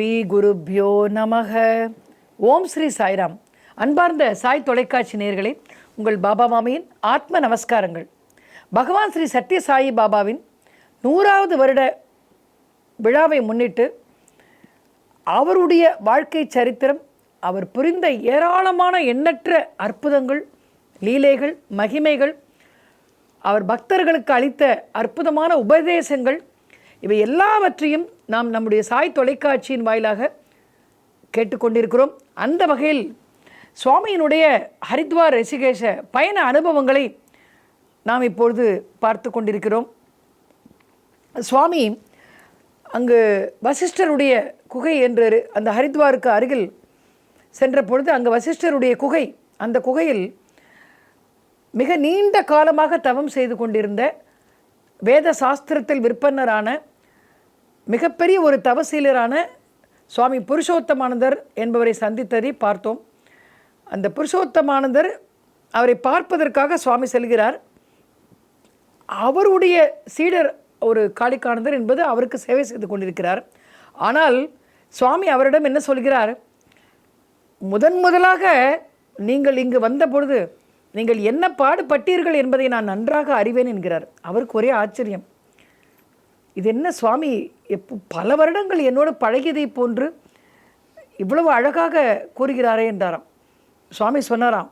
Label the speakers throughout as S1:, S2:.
S1: ஸ்ரீ குருப்யோ நமக. ஓம் ஸ்ரீ சாய்ராம். அன்பார்ந்த சாய் தொலைக்காட்சி நேயர்களே, உங்கள் பாபா மாமியின் ஆத்ம நமஸ்காரங்கள். பகவான் ஸ்ரீ சத்ய சாயி பாபாவின் 100வது வருட விழாவை முன்னிட்டு அவருடைய வாழ்க்கை சரித்திரம், அவர் புரிந்த ஏராளமான எண்ணற்ற அற்புதங்கள், லீலைகள், மகிமைகள், அவர் பக்தர்களுக்கு அளித்த அற்புதமான உபதேசங்கள், இவை எல்லாவற்றையும் நாம் நம்முடைய சாய் தொலைக்காட்சியின் வாயிலாக கேட்டுக்கொண்டிருக்கிறோம். அந்த வகையில் சுவாமியினுடைய ஹரித்வார் ரிஷிகேஷ பயண அனுபவங்களை நாம் இப்பொழுது பார்த்து கொண்டிருக்கிறோம். சுவாமி அங்கு வசிஷ்டருடைய குகை என்று அந்த ஹரித்வாருக்கு அருகில் சென்ற பொழுது அங்கு வசிஷ்டருடைய குகை, அந்த குகையில் மிக நீண்ட காலமாக தவம் செய்து கொண்டிருந்த வேத சாஸ்திரத்தில் விற்பன்னரான மிகப்பெரிய ஒரு தவசீலரான சுவாமி புருஷோத்தமானந்தர் என்பவரை சந்தித்ததை பார்த்தோம். அந்த புருஷோத்தமானந்தர் அவரை பார்ப்பதற்காக சுவாமி செல்கிறார். அவருடைய சீடர் ஒரு காளிகானந்தர் என்பது அவருக்கு சேவை செய்து கொண்டிருக்கிறார். ஆனால் சுவாமி அவரிடம் என்ன சொல்கிறார்? முதலாக நீங்கள் இங்கு வந்த பொழுது நீங்கள் என்ன பாடுபட்டீர்கள் என்பதை நான் நன்றாக அறிவேன் என்கிறார். அவருக்கு ஒரே ஆச்சரியம். இது என்ன சுவாமி, பல வருடங்கள் என்னோடு பழகியதை போன்று இவ்வளவு அழகாக கூறுகிறாரே என்றாராம். சுவாமி சொன்னாராம்,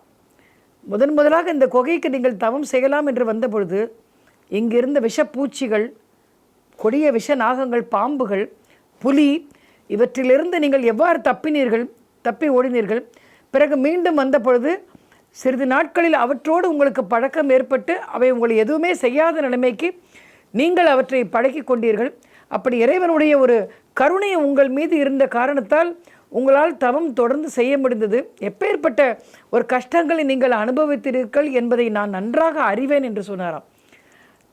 S1: முதலாக இந்த குகைக்கு நீங்கள் தவம் செய்யலாம் என்று வந்த பொழுது இங்கிருந்த விஷப்பூச்சிகள், கொடிய விஷ நாகங்கள், பாம்புகள், புலி, இவற்றிலிருந்து நீங்கள் எவ்வாறு தப்பி ஓடினீர்கள். பிறகு மீண்டும் வந்த பொழுது சிறிது நாட்களில் அவற்றோடு உங்களுக்கு பழக்கம் ஏற்பட்டு அவை உங்களை எதுவுமே செய்யாத நிலைமைக்கு நீங்கள் அவற்றை பழகி கொண்டீர்கள். அப்படி இறைவனுடைய ஒரு கருணை உங்கள் மீது இருந்த காரணத்தால் உங்களால் தவம் தொடர்ந்து செய்ய முடிந்தது. எப்பேற்பட்ட ஒரு கஷ்டங்களை நீங்கள் அனுபவித்தீர்கள் என்பதை நான் நன்றாக அறிவேன் என்று சொன்னாராம்.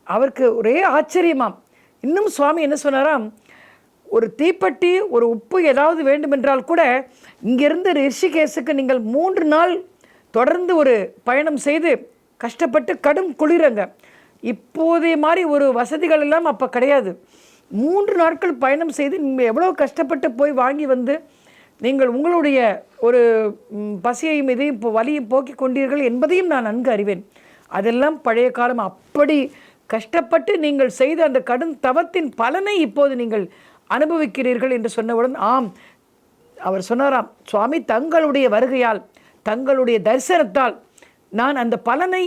S1: அவருக்கு ஒரே ஆச்சரியமாம். இன்னும் சுவாமி என்ன சொன்னாராம், ஒரு தீப்பெட்டி, ஒரு உப்பு ஏதாவது வேண்டுமென்றால் கூட இங்கிருந்து ரிஷிகேஷுக்கு நீங்கள் 3 நாள் தொடர்ந்து ஒரு பயணம் செய்து கஷ்டப்பட்டு, கடும் குளிரங்க, இப்போதைய மாதிரி ஒரு வசதிகள் எல்லாம் அப்போ கிடையாது. 3 நாட்கள் பயணம் செய்து நீங்கள் எவ்வளோ கஷ்டப்பட்டு போய் வாங்கி வந்து நீங்கள் உங்களுடைய ஒரு பசியையும் இதையும் வலியும் போக்கி கொண்டீர்கள் என்பதையும் நான் நன்கு அறிவேன். அதெல்லாம் பழைய காலம். அப்படி கஷ்டப்பட்டு நீங்கள் செய்த அந்த கடும் தவத்தின் பலனை இப்போது நீங்கள் அனுபவிக்கிறீர்கள் என்று சொன்னவுடன், ஆம், அவர் சொன்னாராம், சுவாமி தங்களுடைய வருகையால், தங்களுடைய தரிசனத்தால் நான் அந்த பலனை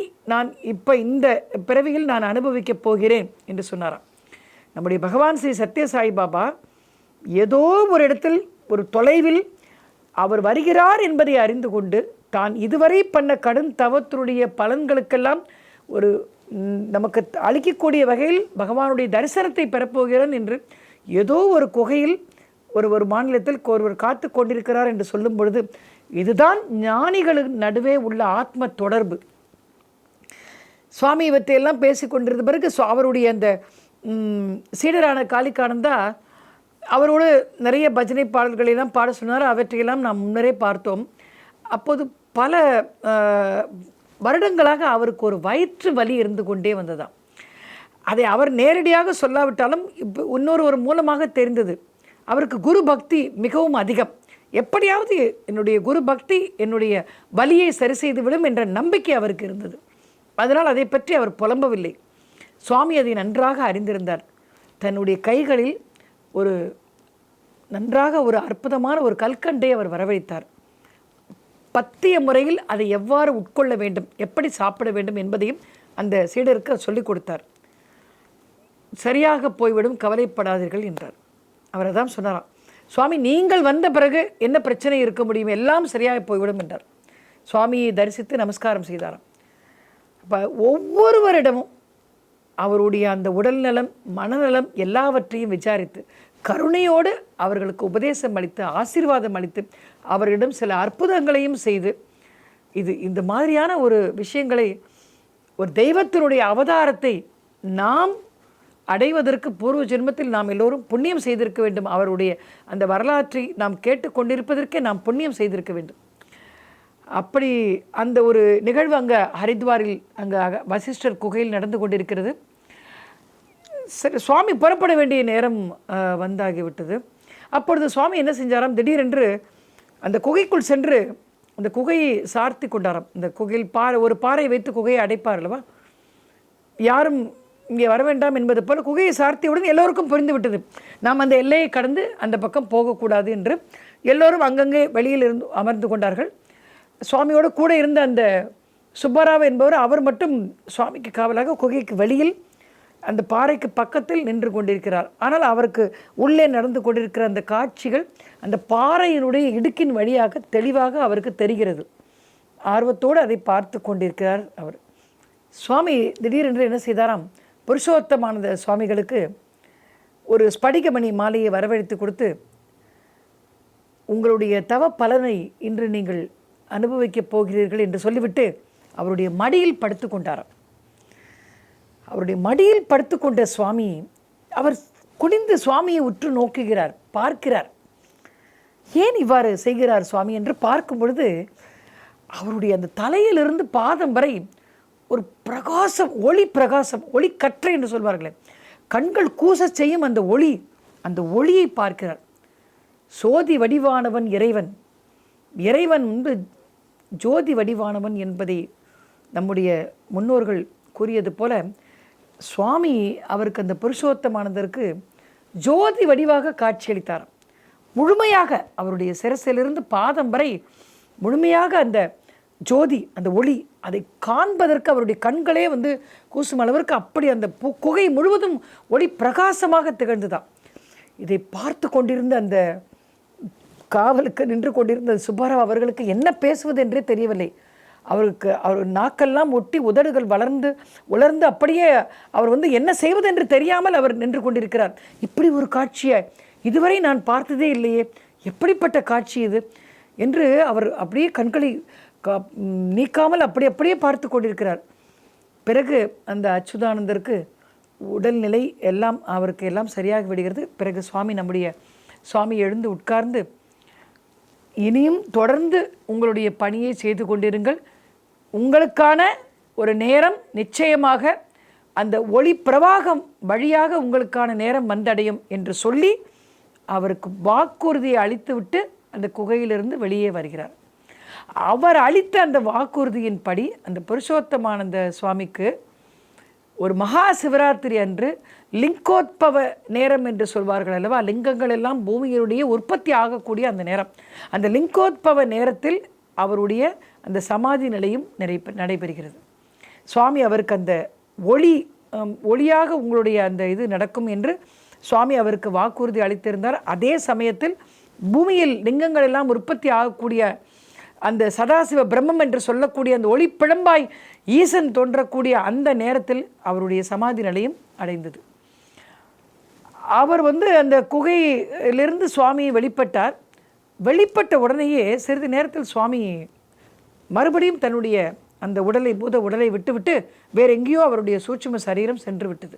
S1: இப்போ இந்த பிறவியில் நான் அனுபவிக்கப் போகிறேன் என்று சொன்னாராம். நம்முடைய பகவான் ஸ்ரீ சத்ய சாய் பாபா ஏதோ ஒரு இடத்தில், ஒரு தொலைவில் அவர் வருகிறார் என்பதை அறிந்து கொண்டு தான் இதுவரை பண்ண கடும் தவத்தினுடைய பலன்களுக்கெல்லாம் ஒரு நமக்கு அளிக்கக்கூடிய வகையில் பகவானுடைய தரிசனத்தை பெறப்போகிறான் என்று ஏதோ ஒரு குகையில் ஒரு மாநிலத்தில் ஒருவர் காத்து கொண்டிருக்கிறார் என்று சொல்லும் பொழுது, இதுதான் ஞானிகளுக்கு நடுவே உள்ள ஆத்ம தொடர்பு. சுவாமி இவற்றையெல்லாம் பேசி கொண்டிருந்த பிறகு அவருடைய அந்த சீடரான காளிகானந்தா அவரோடு நிறைய பஜனை பாடல்களெல்லாம் பாட சொன்னார். அவற்றையெல்லாம் நாம் முன்னரே பார்த்தோம். அப்போது பல வருடங்களாக அவருக்கு ஒரு வயிற்று வலி இருந்து கொண்டே வந்ததாம். அதை அவர் நேரடியாக சொல்லாவிட்டாலும் இப்போ ஒரு மூலமாக தெரிந்தது. அவருக்கு குரு பக்தி மிகவும் அதிகம். எப்படியாவது என்னுடைய குரு பக்தி என்னுடைய வலியை சரி செய்துவிடும் என்ற நம்பிக்கை அவருக்கு இருந்தது. அதனால் அதை பற்றி அவர் புலம்பவில்லை. சுவாமி அதை நன்றாக அறிந்திருந்தார். தன்னுடைய கைகளில் நன்றாக ஒரு அற்புதமான ஒரு கல்கண்டை அவர் வரவழைத்தார். பத்திய முறையில் அதை எவ்வாறு உட்கொள்ள வேண்டும், எப்படி சாப்பிட வேண்டும் என்பதையும் அந்த சீடருக்கு சொல்லிக் கொடுத்தார். சரியாக போய்விடும், கவலைப்படாதீர்கள் என்றார். அவர் தான் சொன்னாராம், சுவாமி நீங்கள் வந்த பிறகு என்ன பிரச்சனை இருக்க முடியும், எல்லாம் சரியாக போய்விடும் என்றார். சுவாமியை தரிசித்து நமஸ்காரம் செய்தாராம். அப்போ ஒவ்வொருவரிடமும் அவருடைய அந்த உடல்நலம், மனநலம் எல்லாவற்றையும் விசாரித்து கருணையோடு அவர்களுக்கு உபதேசம் அளித்து, ஆசீர்வாதம் அளித்து, அவர்களிடம் சில அற்புதங்களையும் செய்து, இந்த மாதிரியான ஒரு விஷயங்களை, ஒரு தெய்வத்தினுடைய அவதாரத்தை நாம் அடைவதற்கு பூர்வ ஜென்மத்தில் நாம் எல்லோரும் புண்ணியம் செய்திருக்க வேண்டும். அவருடைய அந்த வரலாற்றை நாம் கேட்டுக்கொண்டிருப்பதற்கே நாம் புண்ணியம் செய்திருக்க வேண்டும். அப்படி அந்த ஒரு நிகழ்வு அங்கே ஹரித்வாரில், அங்கே வசிஷ்டர் குகையில் நடந்து கொண்டிருக்கிறது. சரி, சுவாமி புறப்பட வேண்டிய நேரம் வந்தாகிவிட்டது. அப்பொழுது சுவாமி என்ன செஞ்சாராம், திடீரென்று அந்த குகைக்குள் சென்று அந்த குகையை சார்த்தி கொண்டாராம். இந்த குகையில் ஒரு பாறை வைத்து குகையை அடைப்பார் அல்லவா, யாரும் இங்கே வர வேண்டாம் என்பது போல் குகையை சார்த்தியவுடன் எல்லோருக்கும் புரிந்து விட்டது, நாம் அந்த எல்லையை கடந்து அந்த பக்கம் போகக்கூடாது என்று. எல்லோரும் அங்கங்கே வெளியில் இருந்து அமர்ந்து கொண்டார்கள். சுவாமியோடு கூட இருந்த அந்த சுப்பராவ் என்பவர், அவர் மட்டும் சுவாமிக்கு காவலாக குகைக்கு வெளியில் அந்த பாறைக்கு பக்கத்தில் நின்று கொண்டிருக்கிறார். ஆனால் அவருக்கு உள்ளே நடந்து கொண்டிருக்கிற அந்த காட்சிகள் அந்த பாறையினுடைய இடுக்கின் வழியாக தெளிவாக அவருக்கு தெரிகிறது. ஆர்வத்தோடு அதை பார்த்து கொண்டிருக்கிறார் அவர். சுவாமி திடீரென்று என்ன செய்தாராம், புருஷோத்தமானந்த சுவாமிகளுக்கு ஒரு ஸ்படிகமணி மாலையை வரவழைத்து கொடுத்து, உங்களுடைய தவ பலனை இன்று நீங்கள் அனுபவிக்கப் போகிறீர்கள் என்று சொல்லிவிட்டு அவருடைய மடியில் படுத்து கொண்டாராம். அவருடைய மடியில் படுத்துக்கொண்ட சுவாமி, அவர் குனிந்து சுவாமியை உற்று நோக்குகிறார், பார்க்கிறார். ஏன் இவ்வாறு செய்கிறார் சுவாமி என்று பார்க்கும் பொழுது அவருடைய அந்த தலையிலிருந்து பாதம் வரை ஒரு பிரகாசம், ஒளி பிரகாசம், ஒளி கற்றை என்று சொல்வார்களே, கண்கள் கூச செய்யும் அந்த ஒளி, அந்த ஒளியை பார்க்கிறார். சோதி வடிவானவன் இறைவன், இறைவன் வந்து ஜோதி வடிவானவன் என்பதை நம்முடைய முன்னோர்கள் கூறியது போல, சுவாமி அவருக்கு அந்த புருஷோத்தமானதற்கு ஜோதி வடிவாக காட்சியளித்தார். முழுமையாக அவருடைய சிரசிலிருந்து பாதம் வரை முழுமையாக அந்த ஜோதி, அந்த ஒளி, அதை காண்பதற்கு அவருடைய கண்களே வந்து கூசும் அளவிற்கு அப்படி அந்த குகை முழுவதும் ஒளி பிரகாசமாக திகழ்ந்துதான். இதை பார்த்து கொண்டிருந்த அந்த காவலுக்கு நின்று கொண்டிருந்த சுப்பராவ் அவர்களுக்கு என்ன பேசுவது என்றே தெரியவில்லை. அவருக்கு அவர் நாக்கெல்லாம் ஒட்டி உதடுகள் உலர்ந்து அப்படியே அவர் வந்து என்ன செய்வது என்று தெரியாமல் அவர் நின்று கொண்டிருக்கிறார். இப்படி ஒரு காட்சியை இதுவரை நான் பார்த்ததே இல்லையே, எப்படிப்பட்ட காட்சி இது என்று அவர் அப்படியே கண்களை நீக்காமல் அப்படியே பார்த்து கொண்டிருக்கிறார். பிறகு அந்த அச்சுதானந்தருக்கு உடல்நிலை எல்லாம் அவருக்கு எல்லாம் சரியாக விடுகிறது. பிறகு நம்முடைய சுவாமி எழுந்து உட்கார்ந்து, இனியும் தொடர்ந்து உங்களுடைய பணியை செய்து கொண்டிருங்கள், உங்களுக்கான ஒரு நேரம் நிச்சயமாக அந்த ஒளி பிரவாகம் வழியாக உங்களுக்கான நேரம் வந்தடையும் என்று சொல்லி அவருக்கு வாக்குறுதியை அளித்துவிட்டு அந்த குகையிலிருந்து வெளியே வருகிறார். அவர் அளித்த அந்த வாக்குறுதியின்படி அந்த புருஷோத்தமானந்த சுவாமிக்கு ஒரு மகா சிவராத்திரி அன்று லிங்கோத்பவ நேரம் என்று சொல்வார்கள் அல்லவா, லிங்கங்கள் எல்லாம் பூமியினுடைய உற்பத்தி ஆகக்கூடிய அந்த நேரம், அந்த லிங்கோத்பவ நேரத்தில் அவருடைய அந்த சமாதி நிலையும் நடைபெறுகிறது. சுவாமி அவருக்கு அந்த ஒளியாக உங்களுடைய அந்த இது நடக்கும் என்று சுவாமி அவருக்கு வாக்குறுதி அளித்திருந்தார். அதே சமயத்தில் பூமியில் லிங்கங்கள் எல்லாம் உற்பத்தி ஆகக்கூடிய அந்த சதாசிவ பிரம்மம் என்று சொல்லக்கூடிய அந்த ஒளி பிழம்பாய் ஈசன் தோன்றக்கூடிய அந்த நேரத்தில் அவருடைய சமாதி நிலையம் அடைந்தது. அவர் வந்து அந்த குகையிலிருந்து சுவாமி வெளிப்பட்டார். வெளிப்பட்ட உடனேயே சிறிது நேரத்தில் சுவாமி மறுபடியும் தன்னுடைய அந்த பூத உடலை விட்டுவிட்டு வேற எங்கேயோ அவருடைய சூட்சும சரீரம் சென்று விட்டது.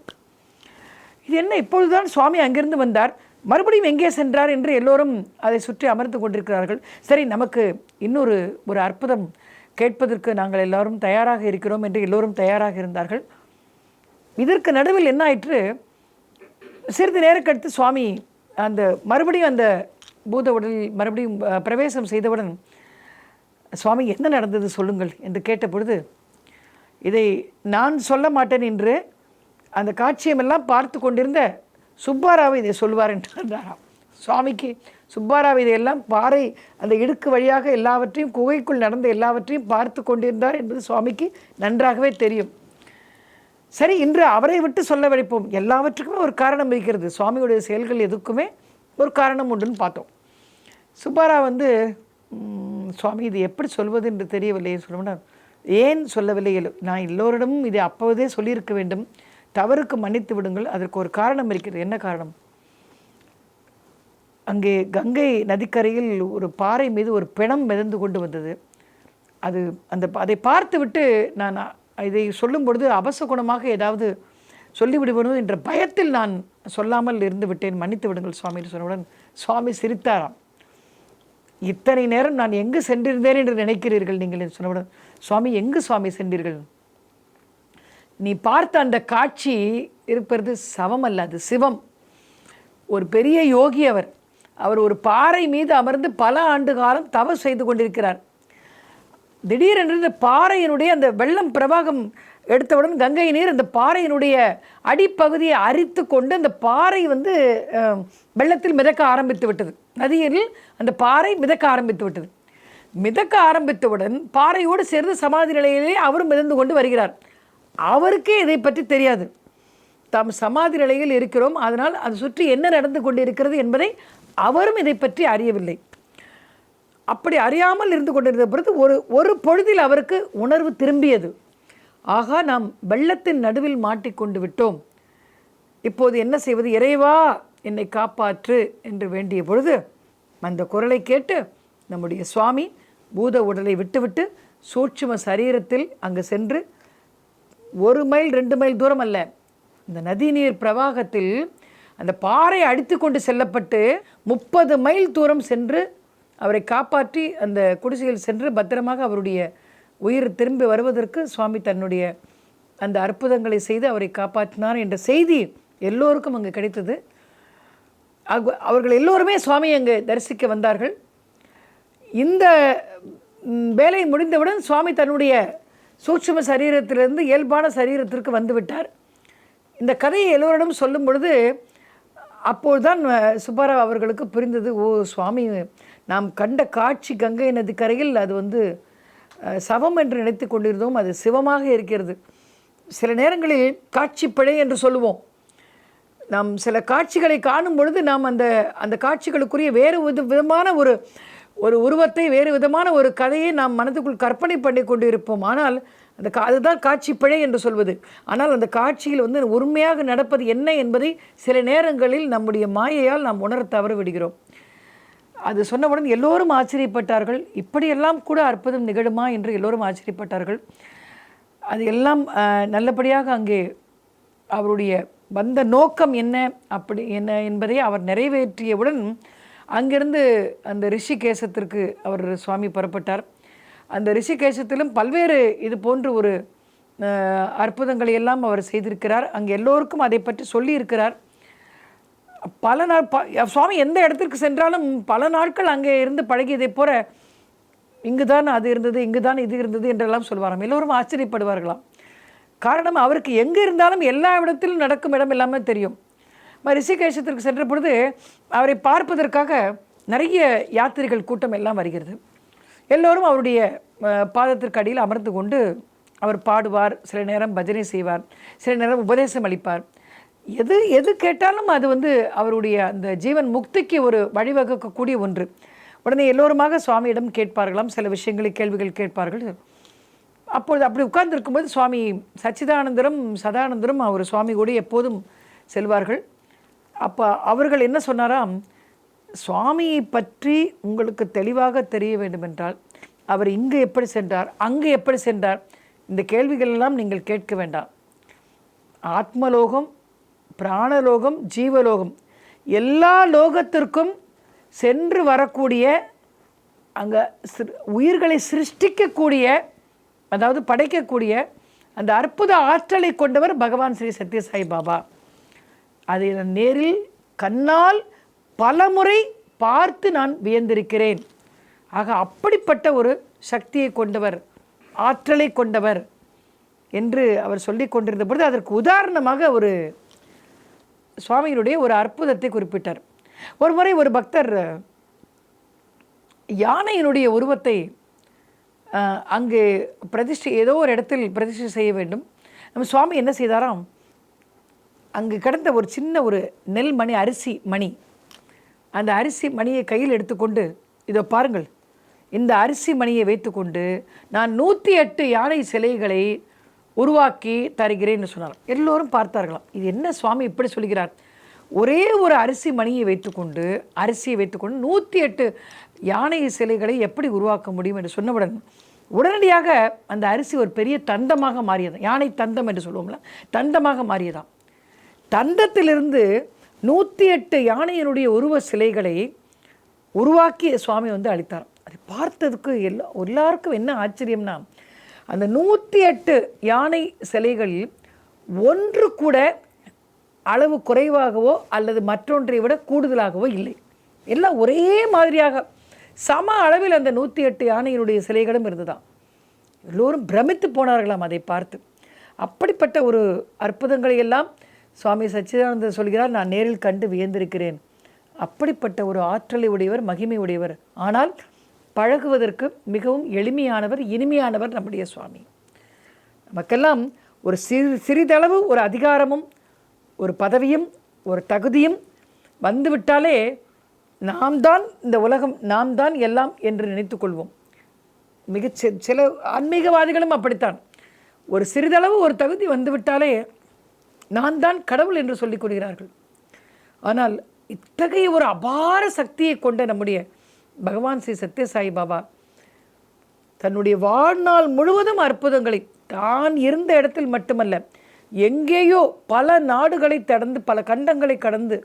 S1: இது என்ன, இப்பொழுதுதான் சுவாமி அங்கிருந்து வந்தார், மறுபடியும் எங்கே சென்றார் என்று எல்லோரும் அதை சுற்றி அமர்ந்து கொண்டிருக்கிறார்கள். சரி, நமக்கு இன்னொரு அற்புதம் கேட்பதற்கு நாங்கள் எல்லாரும் தயாராக இருக்கிறோம் என்று எல்லோரும் தயாராக இருந்தார்கள். இதற்கு நடுவில் என்ன ஆயிற்று, சிறிது நேரம் கழித்து சுவாமி அந்த மறுபடியும் அந்த பூத உடலில் மறுபடியும் பிரவேசம் செய்தவுடன், சுவாமி என்ன நடந்தது சொல்லுங்கள் என்று கேட்ட பொழுது, இதை நான் சொல்ல மாட்டேன் என்று அந்த காட்சியமெல்லாம் பார்த்து கொண்டிருந்த சுப்பாராவ் இதை சொல்வார் என்றாராம். சுவாமிக்கு சுப்பாராவ் இதையெல்லாம் பாறை அந்த இடுக்கு வழியாக எல்லாவற்றையும் குகைக்குள் நடந்த எல்லாவற்றையும் பார்த்து கொண்டிருந்தார் என்பது சுவாமிக்கு நன்றாகவே தெரியும். சரி, இன்று அவரை விட்டு சொல்ல வைப்போம். எல்லாவற்றுக்குமே ஒரு காரணம் இருக்கிறது, சுவாமியுடைய செயல்கள் எதுக்குமே ஒரு காரணம் உண்டுன்னு பார்த்தோம். சுப்பாராவ் வந்து, சுவாமி இது எப்படி சொல்வது என்று தெரியவில்லை சொல்லணும்னா, ஏன் சொல்லவில்லை, நான் எல்லோரிடமும் இதை அப்போதே சொல்லியிருக்க வேண்டும், தவறுக்கு மன்னித்து விடுங்கள், அதற்கு ஒரு காரணம் இருக்கிறது. என்ன காரணம்? அங்கே கங்கை நதிக்கரையில் ஒரு பாறை மீது ஒரு பிணம் மிதந்து கொண்டு வந்தது. அதை பார்த்து விட்டு நான் இதை சொல்லும் பொழுது அபசகுணமாக ஏதாவது சொல்லிவிடுவனோ என்ற பயத்தில் நான் சொல்லாமல் இருந்து விட்டேன், மன்னித்து விடுங்கள் சுவாமி சொன்னவுடன் சுவாமி சிரித்தாராம். இத்தனை நேரம் நான் எங்கு சென்றிருந்தேன் என்று நினைக்கிறீர்கள் நீங்கள் சொன்னவுடன், சுவாமி எங்கு சுவாமி சென்றீர்கள்? நீ பார்த்த அந்த காட்சி இருப்பது சவம் அல்ல, அது சிவம். ஒரு பெரிய யோகி அவர். அவர் ஒரு பாறை மீது அமர்ந்து பல ஆண்டு காலம் தவம் செய்து கொண்டிருக்கிறார். திடீரென்று இந்த பாறையினுடைய அந்த வெள்ளம் பிரவாகம் எடுத்தவுடன் கங்கை நீர் அந்த பாறையினுடைய அடிப்பகுதியை அரித்து கொண்டு அந்த பாறை வெள்ளத்தில் மிதக்க ஆரம்பித்து விட்டது. நதியில் அந்த பாறை மிதக்க ஆரம்பித்து விட்டது. மிதக்க ஆரம்பித்தவுடன் பாறையோடு சேர்ந்து சமாதி நிலையிலே அவரும் மிதந்து கொண்டு வருகிறார். அவருக்கே இதை பற்றி தெரியாது. தாம் சமாதி நிலையில் இருக்கிறோம், அதனால் அது சுற்றி என்ன நடந்து கொண்டு இருக்கிறது என்பதை அவரும் இதை பற்றி அறியவில்லை. அப்படி அறியாமல் இருந்து கொண்டிருந்த பொழுது ஒரு பொழுதில் அவருக்கு உணர்வு திரும்பியது. ஆகா, நாம் வெள்ளத்தின் நடுவில் மாட்டிக்கொண்டு விட்டோம், இப்போது என்ன செய்வது, இறைவா என்னை காப்பாற்று என்று வேண்டிய பொழுது அந்த குரலை கேட்டு நம்முடைய சுவாமி பூத உடலை விட்டுவிட்டு சூட்சும சரீரத்தில் அங்கு சென்று 1 மைல் 2 மைல் தூரம் அல்ல, இந்த நதிநீர் பிரவாகத்தில் அந்த பாறை அடித்து கொண்டு செல்லப்பட்டு 30 மைல் தூரம் சென்று அவரை காப்பாற்றி அந்த குடிசையில் சென்று பத்திரமாக அவருடைய உயிர் திரும்பி வருவதற்கு சுவாமி தன்னுடைய அந்த அற்புதங்களை செய்து அவரை காப்பாற்றினார் என்ற செய்தி எல்லோருக்கும் அங்கு கிடைத்தது. அவர்கள் எல்லோருமே சுவாமியை அங்கு தரிசிக்க வந்தார்கள். இந்த வேலை முடிந்தவுடன் சுவாமி தன்னுடைய சூட்சும சரீரத்திலிருந்து இயல்பான சரீரத்திற்கு வந்துவிட்டார். இந்த கதையை எல்லோரிடம் சொல்லும் பொழுது அப்போதுதான் சுப்பாராவ் அவர்களுக்கு புரிந்தது, ஓ சுவாமி, நாம் கண்ட காட்சி கங்கை நதி கரையில் அது சவம் என்று நினைத்து கொண்டிருந்தோம், அது சிவமாக இருக்கிறது. சில நேரங்களில் காட்சி பிழை என்று சொல்லுவோம். நாம் சில காட்சிகளை காணும் பொழுது நாம் அந்த காட்சிகளுக்குரிய வேறு விதமான ஒரு உருவத்தை, வேறு விதமான ஒரு கதையை நாம் மனதுக்குள் கற்பனை பண்ணி கொண்டு இருப்போம். ஆனால் அதுதான் காட்சி பிழை என்று சொல்வது. ஆனால் அந்த காட்சியில் உண்மையாக நடப்பது என்ன என்பதை சில நேரங்களில் நம்முடைய மாயையால் நாம் உணர தவறு விடுகிறோம். அது சொன்னவுடன் எல்லோரும் ஆச்சரியப்பட்டார்கள். இப்படியெல்லாம் கூட அற்புதம் நிகழுமா என்று எல்லோரும் ஆச்சரியப்பட்டார்கள். அது எல்லாம் நல்லபடியாக அங்கே அவருடைய வந்த நோக்கம் என்ன என்பதை அவர் நிறைவேற்றியவுடன் அங்கிருந்து அந்த ரிஷிகேசத்திற்கு அவர் சுவாமி புறப்பட்டார். அந்த ரிஷிகேசத்திலும் பல்வேறு இது போன்று ஒரு அற்புதங்களை எல்லாம் அவர் செய்திருக்கிறார். அங்கே எல்லோருக்கும் அதை பற்றி சொல்லியிருக்கிறார். பல நாள் சுவாமி எந்த இடத்திற்கு சென்றாலும் பல நாட்கள் அங்கே இருந்து பழகியதை போல இங்கு தான் அது இருந்தது, இங்கு தான் இது இருந்தது என்றெல்லாம் சொல்வாராம். எல்லோரும் ஆச்சரியப்படுவார்களாம். காரணம், அவருக்கு எங்கே இருந்தாலும் எல்லா இடத்திலும் நடக்கும் இடம் எல்லாமே தெரியும். ரிஷிகேசத்திற்கு சென்ற பொழுது அவரை பார்ப்பதற்காக நிறைய யாத்திரிகள் கூட்டம் எல்லாம் வருகிறது. எல்லோரும் அவருடைய பாதத்திற்கு அடியில் அமர்ந்து கொண்டு அவர் பாடுவார், சில நேரம் பஜனை செய்வார், சில நேரம் உபதேசம் அளிப்பார். எது கேட்டாலும் அது அவருடைய அந்த ஜீவன் முக்திக்கு ஒரு வழிவகுக்கக்கூடிய ஒன்று. உடனே எல்லோருமாக சுவாமியிடம் கேட்பார்களாம், சில விஷயங்களை கேள்விகள் கேட்பார்கள். அப்பொழுது அப்படி உட்கார்ந்துருக்கும்போது சுவாமி சச்சிதானந்தரும் சதானந்தரும் அவர் சுவாமி கூட எப்போதும் செல்வார்கள். அப்போ அவர்கள் என்ன சொன்னாராம், சுவாமியை பற்றி உங்களுக்கு தெளிவாக தெரிய வேண்டுமென்றால் அவர் இங்கு எப்படி சென்றார், அங்கு எப்படி சென்றார், இந்த கேள்விகள் எல்லாம் நீங்கள் கேட்க வேண்டாம். ஆத்மலோகம், பிராணலோகம், ஜீவலோகம் எல்லா லோகத்திற்கும் சென்று வரக்கூடிய, அங்கே உயிர்களை சிருஷ்டிக்கக்கூடிய, அதாவது படைக்கக்கூடிய அந்த அற்புத ஆற்றலை கொண்டவர் பகவான் ஸ்ரீ சத்யசாய் பாபா. அதை நான் நேரில் கண்ணால் பலமுறை பார்த்து நான் வியந்திருக்கிறேன். ஆக அப்படிப்பட்ட ஒரு சக்தியை கொண்டவர், ஆற்றலை கொண்டவர் என்று அவர் சொல்லி கொண்டிருந்த பொழுது அதற்கு உதாரணமாக ஒரு சுவாமியினுடைய ஒரு அற்புதத்தை குறிப்பிட்டார். ஒரு முறை ஒரு பக்தர் யானையினுடைய உருவத்தை அங்கு ஏதோ ஒரு இடத்தில் பிரதிஷ்டை செய்ய வேண்டும். நம்ம சுவாமி என்ன செய்தாராம், அங்கு கிடந்த ஒரு சின்ன ஒரு நெல் மணி, அரிசி மணி, அந்த அரிசி மணியை கையில் எடுத்துக்கொண்டு, இதோ பாருங்கள், இந்த அரிசி மணியை வைத்துக்கொண்டு நான் 108 யானை சிலைகளை உருவாக்கி தருகிறேன்னு சொன்னார். எல்லோரும் பார்த்தார்களாம், இது என்ன சுவாமி இப்படி சொல்கிறார், ஒரே ஒரு அரிசி மணியை வைத்துக்கொண்டு, அரிசியை வைத்துக்கொண்டு 108 யானை சிலைகளை எப்படி உருவாக்க முடியும் என்று சொன்னவுடன் உடனடியாக அந்த அரிசி ஒரு பெரிய தந்தமாக மாறியது. யானை தந்தம் என்று சொல்லுவோம்ல, தந்தமாக மாறியதாம். தந்தத்திலிருந்து 108 யானையினுடைய உருவ சிலைகளை உருவாக்கி சுவாமி அளித்தார். அதை பார்த்ததுக்கு எல்லாருக்கும் என்ன ஆச்சரியம்னா, அந்த 108 யானை சிலைகளில் ஒன்று கூட அளவு குறைவாகவோ அல்லது மற்றொன்றை விட கூடுதலாகவோ இல்லை. எல்லாம் ஒரே மாதிரியாக சம அளவில் அந்த 108 யானையினுடைய சிலைகளும் இருந்துதான். எல்லோரும் பிரமித்து போனார்களாம் அதை பார்த்து. அப்படிப்பட்ட ஒரு அற்புதங்களை எல்லாம் சுவாமி சச்சிதானந்தர் சொல்கிறார், நான் நேரில் கண்டு வியந்திருக்கிறேன். அப்படிப்பட்ட ஒரு ஆற்றலை உடையவர், மகிமை உடையவர். ஆனால் பழகுவதற்கு மிகவும் எளிமையானவர், இனிமையானவர் நம்முடைய சுவாமி. நமக்கெல்லாம் ஒரு சிறிதளவு ஒரு அதிகாரமும் ஒரு பதவியும் ஒரு தகுதியும் வந்துவிட்டாலே நாம் தான் இந்த உலகம், நாம் தான் எல்லாம் என்று நினைத்து கொள்வோம். சில ஆன்மீகவாதிகளும் அப்படித்தான். ஒரு சிறிதளவு ஒரு தகுதி வந்துவிட்டாலே நான் தான் கடவுள் என்று சொல்லிக் கொள்கிறார்கள். ஆனால் இத்தகைய ஒரு அபார சக்தியை கொண்ட நம்முடைய பகவான் ஸ்ரீ சத்யசாயி பாபா தன்னுடைய வாழ்நாள் முழுவதும் அற்புதங்களை, தான் இருந்த இடத்தில் மட்டுமல்ல, எங்கேயோ பல நாடுகளை கடந்து, பல கண்டங்களை கடந்து,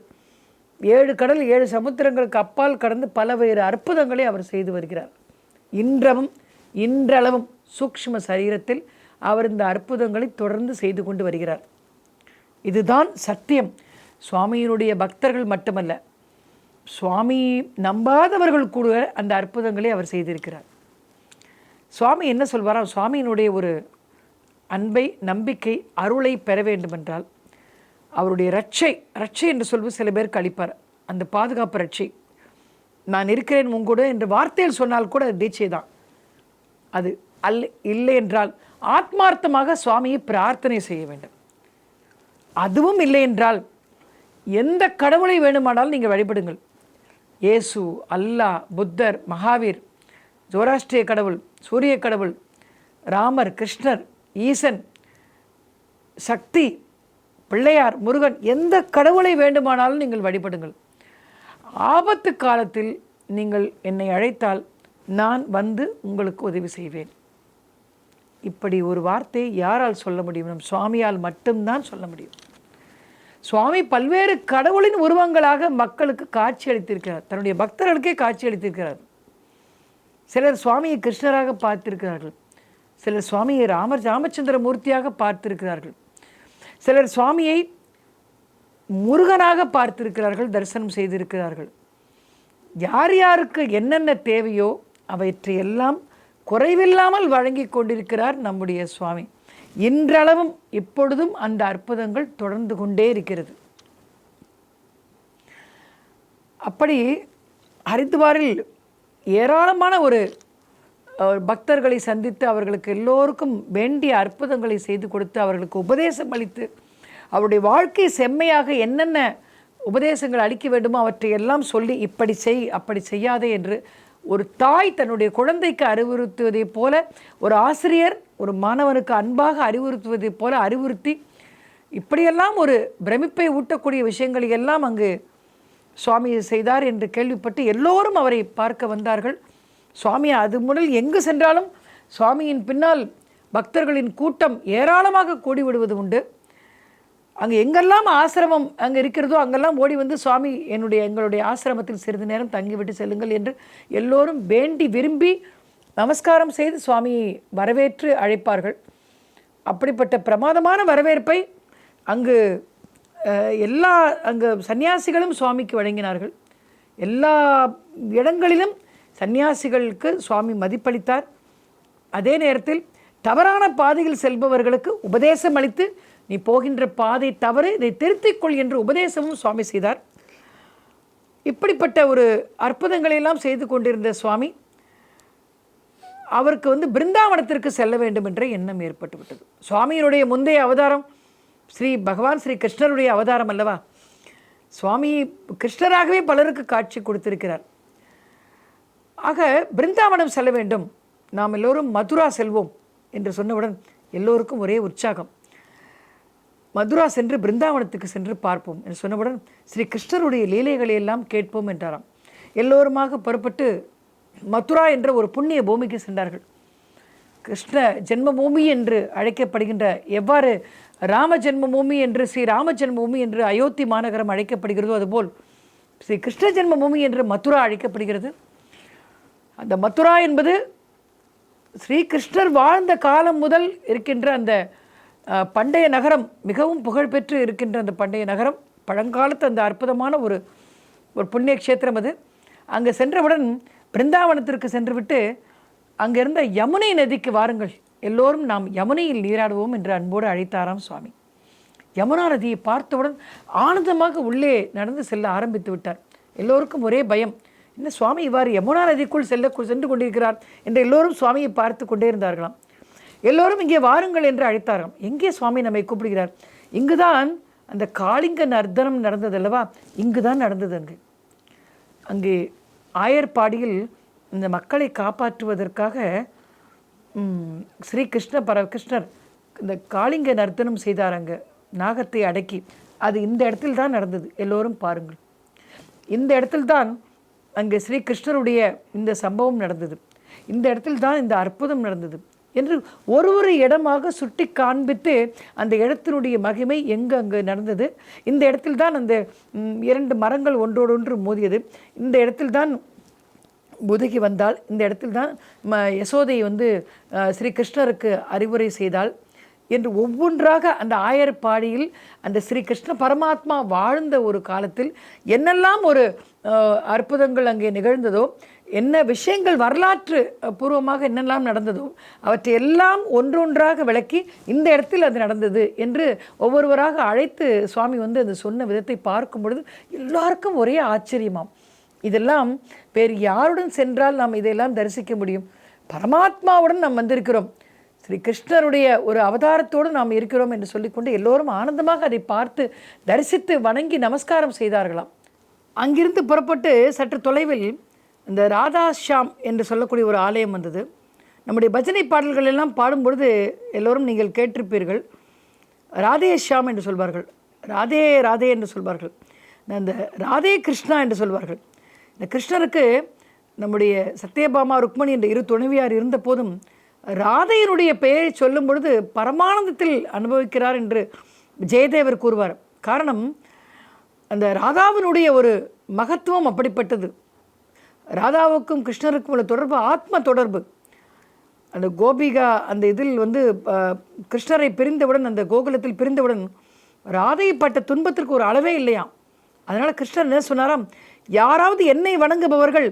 S1: 7 கடல் 7 சமுத்திரங்களுக்கு அப்பால் கடந்து பலவேறு அற்புதங்களை அவர் செய்து வருகிறார். இன்றளவும் சூக்ஷ்ம சரீரத்தில் அவர் இந்த அற்புதங்களை தொடர்ந்து செய்து கொண்டு வருகிறார். இதுதான் சத்தியம். சுவாமியினுடைய பக்தர்கள் மட்டுமல்ல, சுவாமி நம்பாதவர்கள் கூட அந்த அற்புதங்களை அவர் செய்திருக்கிறார். சுவாமி என்ன சொல்வாரா? சுவாமியினுடைய ஒரு அன்பை, நம்பிக்கை, அருளை பெற வேண்டுமென்றால் அவருடைய ரட்சை என்று சொல்வது சில பேருக்கு அளிப்பார். அந்த பாதுகாப்பு ரட்சை, நான் இருக்கிறேன் உங்கூட என்று வார்த்தையில் சொன்னால் கூட அது தீட்சை தான். அது இல்லை என்றால் ஆத்மார்த்தமாக சுவாமியை பிரார்த்தனை செய்ய வேண்டும். அதுவும் இல்லை என்றால் எந்த கடவுளை வேணுமானாலும் நீங்கள் வழிபடுங்கள். இயேசு, அல்லாஹ், புத்தர், மகாவீர், ஜோராஷ்டிரிய கடவுள், சூரிய கடவுள், ராமர், கிருஷ்ணர், ஈசன், சக்தி, பிள்ளையார், முருகன், எந்த கடவுளை வேண்டுமானாலும் நீங்கள் வழிபடுங்கள். ஆபத்து காலத்தில் நீங்கள் என்னை அழைத்தால் நான் வந்து உங்களுக்கு உதவி செய்வேன். இப்படி ஒரு வார்த்தையை யாரால் சொல்ல முடியும்? நம் சுவாமியால் மட்டும்தான் சொல்ல முடியும். சுவாமி பல்வேறு கடவுளின் உருவங்களாக மக்களுக்கு காட்சி அளித்திருக்கிறார், தன்னுடைய பக்தர்களுக்கே காட்சி அளித்திருக்கிறார். சிலர் சுவாமியை கிருஷ்ணராக பார்த்திருக்கிறார்கள், சிலர் சுவாமியை ராமச்சந்திர மூர்த்தியாக பார்த்திருக்கிறார்கள், சிலர் சுவாமியை முருகனாக பார்த்திருக்கிறார்கள், தரிசனம் செய்திருக்கிறார்கள். யார் யாருக்கு என்னென்ன தேவையோ அவற்றையெல்லாம் குறைவில்லாமல் வழங்கி கொண்டிருக்கிறார் நம்முடைய சுவாமி. இன்றளவும் இப்பொழுதும் அந்த அற்புதங்கள் தொடர்ந்து கொண்டே இருக்கிறது. அப்படி ஹரித்வாரில் ஏராளமான ஒரு பக்தர்களை சந்தித்து அவர்களுக்கு எல்லோருக்கும் வேண்டிய அற்புதங்களை செய்து கொடுத்து அவர்களுக்கு உபதேசம் அளித்து அவருடைய வாழ்க்கை செம்மையாக என்னென்ன உபதேசங்கள் அளிக்க வேண்டுமோ அவற்றை எல்லாம் சொல்லி இப்படி செய் அப்படி செய்யாதே என்று ஒரு தாய் தன்னுடைய குழந்தைக்கு அறிவுறுத்துவதைப் போல, ஒரு ஆசிரியர் ஒரு மாணவனுக்கு அன்பாக அறிவுறுத்துவதைப் போல அறிவுறுத்தி இப்படியெல்லாம் ஒரு பிரமிப்பை ஊட்டக்கூடிய விஷயங்களை எல்லாம் அங்கு சுவாமி செய்தார் என்று கேள்விப்பட்டு எல்லோரும் அவரை பார்க்க வந்தார்கள். சுவாமி அது முதல் எங்கு சென்றாலும் சுவாமியின் பின்னால் பக்தர்களின் கூட்டம் ஏராளமாக கூடி விடுவது உண்டு. அங்கே எங்கெல்லாம் ஆசிரமம் அங்கே இருக்கிறதோ அங்கெல்லாம் ஓடி வந்து சுவாமி எங்களுடைய ஆசிரமத்தில் சிறிது நேரம் தங்கிவிட்டு செல்லுங்கள் என்று எல்லோரும் வேண்டி விரும்பி நமஸ்காரம் செய்து சுவாமியை வரவேற்று அழைப்பார்கள். அப்படிப்பட்ட பிரமாதமான வரவேற்பை அங்கு அங்கு சன்னியாசிகளும் சுவாமிக்கு வழங்கினார்கள். எல்லா இடங்களிலும் சன்னியாசிகளுக்கு சுவாமி மதிப்பளித்தார். அதே நேரத்தில் தவறான பாதையில் செல்பவர்களுக்கு உபதேசம் அளித்து, நீ போகின்ற பாதை தவறு, இதை திருத்திக்கொள் என்று உபதேசமும் சுவாமி செய்தார். இப்படிப்பட்ட ஒரு அற்புதங்களையெல்லாம் செய்து கொண்டிருந்த சுவாமி அவருக்கு பிருந்தாவனத்திற்கு செல்ல வேண்டும் என்ற எண்ணம் ஏற்பட்டுவிட்டது. சுவாமியினுடைய முந்தைய அவதாரம் பகவான் ஸ்ரீ கிருஷ்ணருடைய அவதாரம் அல்லவா? சுவாமி கிருஷ்ணராகவே பலருக்கு காட்சி கொடுத்திருக்கிறார். ஆக பிருந்தாவனம் செல்ல வேண்டும், நாம் எல்லோரும் மதுரா செல்வோம் என்று சொன்னவுடன் எல்லோருக்கும் ஒரே உற்சாகம். மதுரா சென்று பிருந்தாவனத்துக்கு சென்று பார்ப்போம் என்று சொன்னவுடன் ஸ்ரீ கிருஷ்ணருடைய லீலைகளை எல்லாம் கேட்போம் என்றாராம். எல்லோருமாக புறப்பட்டு மதுரா என்ற ஒரு புண்ணிய பூமிக்கு சென்றார்கள். கிருஷ்ண ஜென்மபூமி என்று அழைக்கப்படுகின்ற, எவ்வாறு ராம ஜென்மபூமி என்று ஸ்ரீ ராம ஜென்மபூமி என்று அயோத்தி மாநகரம் அழைக்கப்படுகிறதோ அதுபோல் ஸ்ரீ கிருஷ்ண ஜென்மபூமி என்று மதுரா அழைக்கப்படுகிறது. அந்த மதுரா என்பது ஸ்ரீகிருஷ்ணர் வாழ்ந்த காலம் முதல் இருக்கின்ற அந்த பண்டைய நகரம், மிகவும் புகழ்பெற்று இருக்கின்ற அந்த பண்டைய நகரம், பழங்காலத்து அந்த அற்புதமான ஒரு புண்ணிய க்ஷேத்திரம் அது. அங்கே சென்றவுடன் பிருந்தாவனத்திற்கு சென்றுவிட்டு அங்கிருந்த யமுனை நதிக்கு வாருங்கள், எல்லோரும் நாம் யமுனையில் நீராடுவோம் என்று அன்போடு அழைத்தாராம் சுவாமி. யமுனா நதியை பார்த்தவுடன் ஆனந்தமாக உள்ளே நடந்து செல்ல ஆரம்பித்து விட்டார். எல்லோருக்கும் ஒரே பயம், என்ன சுவாமி இவ்வாறு யமுனா நதிக்குள் சென்று கொண்டிருக்கிறார் என்று எல்லோரும் சுவாமியை பார்த்து கொண்டே இருந்தார்களாம். எல்லோரும் இங்கே வாருங்கள் என்று அழைத்தாராம். எங்கே சுவாமி நம்மை கூப்பிடுகிறார்? இங்குதான் அந்த காளிங்க நர்த்தனம் நடந்தது அல்லவா, இங்குதான் நடந்தது. அங்கே ஆயர்பாடியில் இந்த மக்களை காப்பாற்றுவதற்காக ஸ்ரீ கிருஷ்ணர் இந்த காளிங்க நர்த்தனம் செய்தார். அங்கே நாகத்தை அடக்கி, அது இந்த இடத்தில் தான் நடந்தது. எல்லோரும் பாருங்கள், இந்த இடத்தில் தான் அங்கே ஸ்ரீ கிருஷ்ணருடைய இந்த சம்பவம் நடந்தது, இந்த இடத்தில் தான் இந்த அற்புதம் நடந்தது என்று ஒரு இடமாக சுட்டி காண்பித்து அந்த இடத்தினுடைய மகிமை அங்கு நடந்தது. இந்த இடத்தில் தான் அந்த 2 மரங்கள் ஒன்றோடொன்று மோதியது, இந்த இடத்தில் தான் புதகி வந்தாள், இந்த இடத்தில் தான் யசோதை ஸ்ரீ கிருஷ்ணருக்கு அறிவுரை செய்தாள் என்று ஒவ்வொன்றாக அந்த ஆயர்பாடியில் அந்த ஸ்ரீ கிருஷ்ண பரமாத்மா வாழ்ந்த ஒரு காலத்தில் என்னெல்லாம் ஒரு அற்புதங்கள் அங்கே நிகழ்ந்ததோ, என்ன விஷயங்கள் வரலாற்று பூர்வமாக என்னெல்லாம் நடந்ததோ அவற்றையெல்லாம் ஒன்றொன்றாக விளக்கி இந்த இடத்தில் அது நடந்தது என்று ஒவ்வொருவராக அழைத்து சுவாமி அந்த சொன்ன விதத்தை பார்க்கும் பொழுது எல்லாருக்கும் ஒரே ஆச்சரியமாம். இதெல்லாம் வேறு யாருடன் சென்றால் நாம் இதையெல்லாம் தரிசிக்க முடியும்? பரமாத்மாவுடன் நாம் வந்திருக்கிறோம், ஸ்ரீ கிருஷ்ணருடைய ஒரு அவதாரத்தோடு நாம் இருக்கிறோம் என்று சொல்லிக்கொண்டு எல்லோரும் ஆனந்தமாக அதை பார்த்து தரிசித்து வணங்கி நமஸ்காரம் செய்தார்களாம். அங்கிருந்து புறப்பட்டு சற்று தொலைவில் இந்த ராதாஷாம் என்று சொல்லக்கூடிய ஒரு ஆலயம் வந்தது. நம்முடைய பஜனை பாடல்கள் எல்லாம் பாடும்பொழுது எல்லோரும் நீங்கள் கேட்டிருப்பீர்கள், ராதே ஷாம் என்று சொல்வார்கள், ராதே ராதே என்று சொல்வார்கள், அந்த ராதே கிருஷ்ணா என்று சொல்வார்கள். இந்த கிருஷ்ணருக்கு நம்முடைய சத்யபாமா ருக்மணி என்ற 2 துணைவியார் இருந்த போதும் ராதையனுடைய பெயரை சொல்லும் பொழுது பரமானந்தத்தில் அனுபவிக்கிறார் என்று ஜெயதேவர் கூறுவார். காரணம், அந்த ராதாவினுடைய ஒரு மகத்துவம் அப்படிப்பட்டது. ராதாவுக்கும் கிருஷ்ணருக்கும் உள்ள தொடர்பு ஆத்ம தொடர்பு. அந்த கோபிகா அந்த இதில் கிருஷ்ணரை பிரிந்தவுடன், அந்த கோகுலத்தில் பிரிந்தவுடன் ராதைப்பட்ட துன்பத்திற்கு ஒரு அளவே இல்லையாம். அதனால் கிருஷ்ணர் என்ன சொன்னாராம், யாராவது என்னை வணங்குபவர்கள்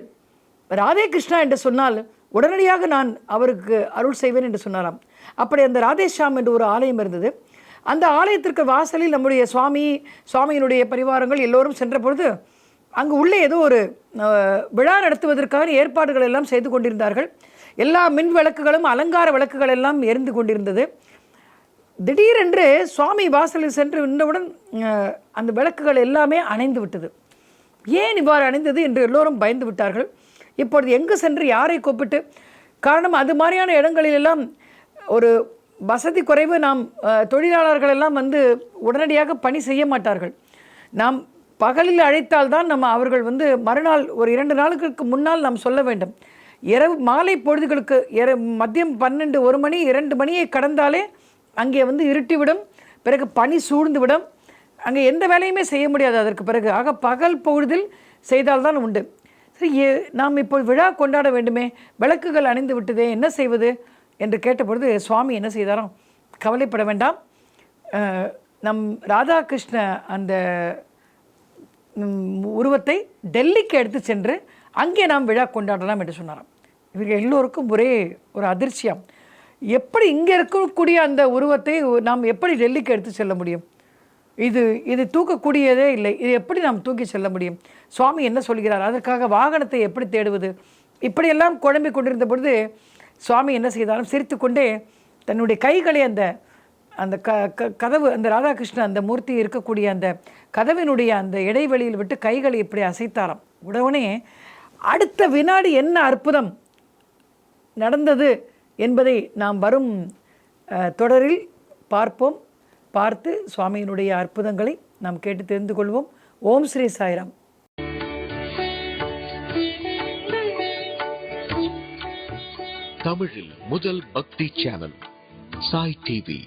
S1: ராதே கிருஷ்ணா என்று சொன்னால் உடனடியாக நான் அவருக்கு அருள் செய்வேன் என்று சொன்னாராம். அப்படி அந்த ராதேஷாம் என்று ஒரு ஆலயம் இருந்தது. அந்த ஆலயத்திற்கு வாசலில் நம்முடைய சுவாமியினுடைய பரிவாரங்கள் எல்லோரும் சென்ற பொழுது அங்கு உள்ளே ஏதோ ஒரு விழா நடத்துவதற்கான ஏற்பாடுகள் எல்லாம் செய்து கொண்டிருந்தார்கள். எல்லா மின் விளக்குகளும் அலங்கார விளக்குகள் எல்லாம் எரிந்து கொண்டிருந்தது. திடீரென்று சுவாமி வாசலில் சென்று நின்றவுடன் அந்த விளக்குகள் எல்லாமே அணைந்து விட்டது. ஏன் இவ்வாறு அணைந்தது என்று எல்லோரும் பயந்து விட்டார்கள். இப்பொழுது எங்கு சென்று யாரை கூப்பிட்டு, காரணம் அது மாதிரியான இடங்களிலெல்லாம் ஒரு வசதி குறைவு, நாம் தொழிலாளர்கள் எல்லாம் உடனடியாக பணி செய்ய மாட்டார்கள். நாம் பகலில் அழைத்தால்தான் அவர்கள் மறுநாள் ஒரு 2 நாளுக்கு முன்னால் நாம் சொல்ல வேண்டும். இரவு மாலை பொழுதுகளுக்கு மதியம் 12 1 மணி 2 மணியை கடந்தாலே அங்கே இருட்டிவிடும், பிறகு பனி சூழ்ந்துவிடும், அங்கே எந்த வேலையுமே செய்ய முடியாது அதற்கு பிறகு. ஆக பகல் பொழுதில் செய்தால்தான் உண்டு. சரி, நாம் இப்போ விழா கொண்டாட வேண்டுமே, விளக்குகள் அணைந்து விட்டதே, என்ன செய்வது என்று கேட்டபொழுது சுவாமி என்ன செய்தாராம், கவலைப்பட வேண்டாம், நம் ராதாகிருஷ்ண அந்த உருவத்தை டெல்லிக்கு எடுத்து சென்று அங்கே நாம் விழா கொண்டாடலாம் என்று சொன்னாராம். இவர்கள் எல்லோருக்கும் ஒரே ஒரு அதிர்ச்சியாம். எப்படி இங்கே இருக்கக்கூடிய அந்த உருவத்தை நாம் எப்படி டெல்லிக்கு எடுத்து செல்ல முடியும்? இது தூக்கக்கூடியதே இல்லை, இது எப்படி நாம் தூக்கி செல்ல முடியும்? சுவாமி என்ன சொல்கிறார், அதற்காக வாகனத்தை எப்படி தேடுவது? இப்படியெல்லாம் குழம்பிக் கொண்டிருந்த பொழுது சுவாமி என்ன செய்தாலும் சிரித்து கொண்டே தன்னுடைய கைகளை அந்த அந்த கதவு, அந்த ராதாகிருஷ்ணன் அந்த மூர்த்தி இருக்கக்கூடிய அந்த கதவினுடைய அந்த இடைவெளியில் விட்டு கைகளை இப்படி அசைத்தாராம். உடனே அடுத்த வினாடி என்ன அற்புதம் நடந்தது என்பதை நாம் வரும் தொடரில் பார்ப்போம். பார்த்து சுவாமியினுடைய அற்புதங்களை நாம் கேட்டு தெரிந்து கொள்வோம். ஓம் ஸ்ரீ சாய்ராம்.
S2: தமிழில் முதல் பக்தி சேனல் சாய் டிவி.